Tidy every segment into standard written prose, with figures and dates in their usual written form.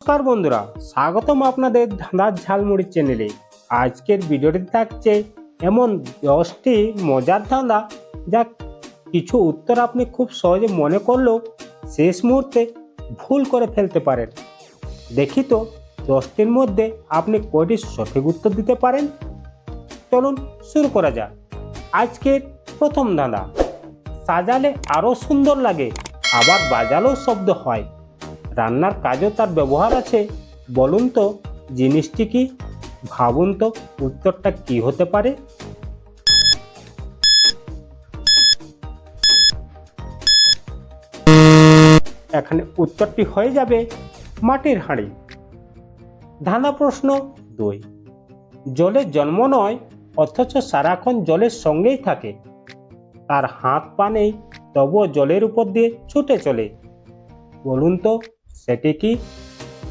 নমস্কার বন্ধুরা, স্বাগতম আপনাদের ধাঁধার ঝালমুড়ি চ্যানেলে। আজকের ভিডিওটি থাকছে এমন 10টি মজার ধাঁধা, যা কিছু উত্তর আপনি খুব সহজে মনে করলেও শেষ মুহূর্তে ভুল করে ফেলতে পারেন। দেখি তো 10টির মধ্যে আপনি কয়টি সঠিক উত্তর দিতে পারেন। চলুন শুরু করা যাক। আজকের প্রথম ধাঁধা, সাজালে আরও সুন্দর লাগে, আবার বাজালেও শব্দ হয়, রান্নার কাজেও তার ব্যবহার আছে, বলুন তো জিনিসটি কি? ভাবুন তো উত্তরটা কি হতে পারে। এখানে উত্তরটি হয়ে যাবে মাটির হাঁড়ি। ধাঁধা প্রশ্ন 2, জলে জন্ম নয় অথচ সারাক্ষণ জলের সঙ্গেই থাকে, তার হাত পা নেই তবুও জলের উপর দিয়ে ছুটে চলে, বলুন তো সেটি কি?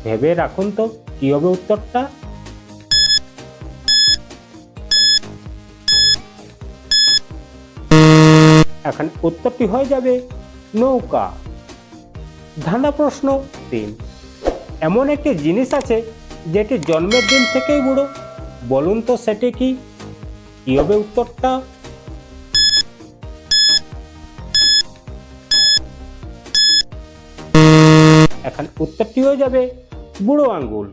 ভেবে রাখুন তো কি হবে উত্তরটা। এখানে উত্তরটি হয়ে যাবে নৌকা। ধাঁধা প্রশ্ন 3, এমন একটি জিনিস আছে যেটি জন্মের দিন থেকেই বুড়ো, বলুন তো সেটি কি? কি হবে উত্তরটা। এখানে উত্তরটি হয়ে যাবে বুড়ো আঙ্গুল।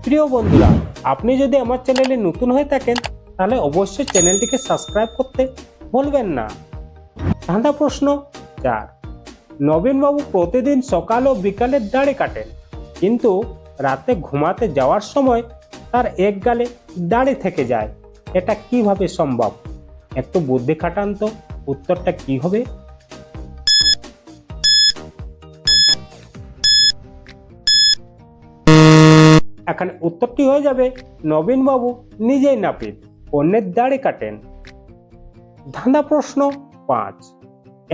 প্রিয় বন্ধুরা, আপনি যদি আমার চ্যানেলে নতুন হয়ে থাকেন তাহলে অবশ্যই চ্যানেলটিকে সাবস্ক্রাইব করতে ভুলবেন না। ধাঁধা প্রশ্ন 4, নবীনবাবু প্রতিদিন সকাল ও বিকালে দাড়ি কাটেন, কিন্তু রাতে ঘুমাতে যাওয়ার সময় তার এক গালে দাড়ি থেকে যায়, এটা কিভাবে সম্ভব? একটু বুদ্ধি খাটান তো উত্তরটা কি হবে। এখানে উত্তরটি হয়ে যাবে নবীনবাবু নিজেই নাপিত, অন্যের দাড়ি কাটেন। ধাঁধা প্রশ্ন 5,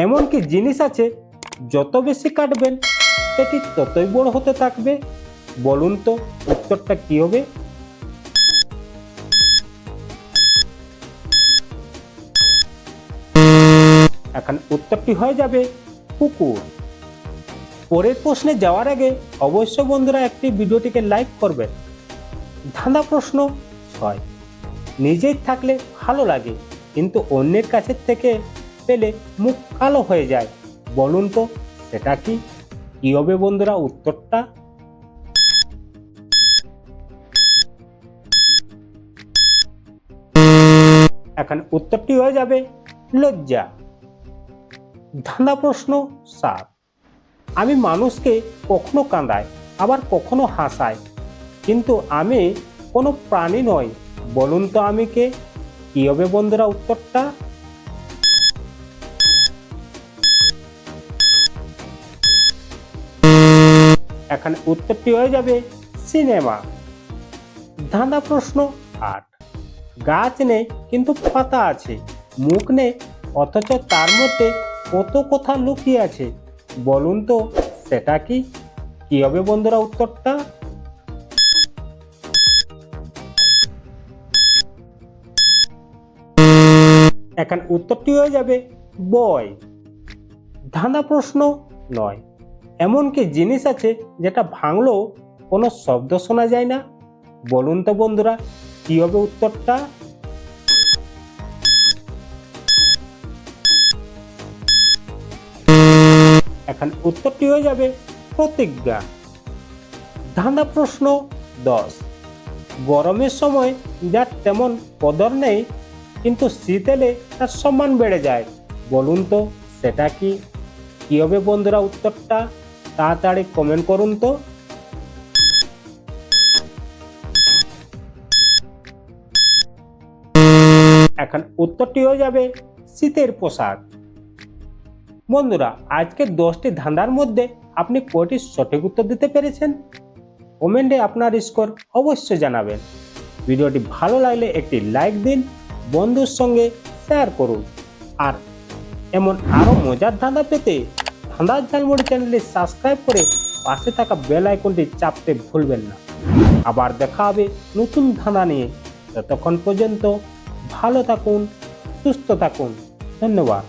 এমন কি জিনিস আছে যত বেশি কাটবেন সেটি ততই বড় হতে থাকবে, বলুন তো উত্তরটা কি হবে। এখানে উত্তরটি হয়ে যাবে কুকুর। পরের প্রশ্নে যাওয়ার আগে অবশ্যই বন্ধুরা একটি ভিডিওটিকে লাইক করবেন। ধাঁধা প্রশ্ন 6, নিজেই থাকলে ভালো লাগে কিন্তু অন্যের কাছে থেকে পেলে মুখ কালো হয়ে যায়, বলুন তো সেটা কি? কি হবে বন্ধুরা উত্তরটা। এখানে উত্তরটি হয়ে যাবে লজ্জা। ধাঁধা প্রশ্ন 7, আমি মানুষকে কখনো কাঁদাই আবার কখনো হাসাই, কিন্তু আমি কোনো প্রাণী নই, বলুন তো আমি কে? কি হবে বন্ধুরা উত্তরটা। এখানে উত্তরটি হয়ে যাবে সিনেমা। ধাঁধা প্রশ্ন 8, গাছ নেই কিন্তু পাতা আছে, মুখ নেই অথচ তার মধ্যে কত কথা লুকিয়ে আছে, বলুন তো সেটা কি? কি হবে বন্ধুরা উত্তরটা। এখন উত্তরটি হয়ে যাবে বই। ধাঁধা প্রশ্ন 9, এমন কি জিনিস আছে যেটা ভাঙলেও কোনো শব্দ শোনা যায় না, বলুন তো বন্ধুরা কি হবে উত্তরটা। এখন উত্তরটি হয়ে যাবে প্রতিজ্ঞা। ধাঁধা প্রশ্ন 10, গরমের সময় যার তেমন কদর নেই কিন্তু শীত এলে তার সম্মান বেড়ে যায়, বলুন তো সেটা কি? কি হবে বন্ধুরা উত্তরটা। তাড়াতাড়ি কমেন্ট করুন তো। এখন উত্তরটি হয়ে যাবে শীতের পোশাক। বন্ধুরা, আজকে 10টি ধাঁধার মধ্যে আপনি কয়টি সঠিক উত্তর দিতে পেরেছেন? কমেন্টে আপনার স্কোর অবশ্যই জানাবেন। ভিডিওটি ভালো লাগলে একটি লাইক দিন, বন্ধুর সঙ্গে শেয়ার করুন, আর এমন আরো মজার ধাঁধা পেতে ধাঁধার ঝালমুড়ি চ্যানেলটি সাবস্ক্রাইব করে পাশে থাকা বেল আইকনটি চাপতে ভুলবেন না। আবার দেখা হবে নতুন ধাঁধা নিয়ে। ততক্ষণ পর্যন্ত ভালো থাকুন, সুস্থ থাকুন। ধন্যবাদ।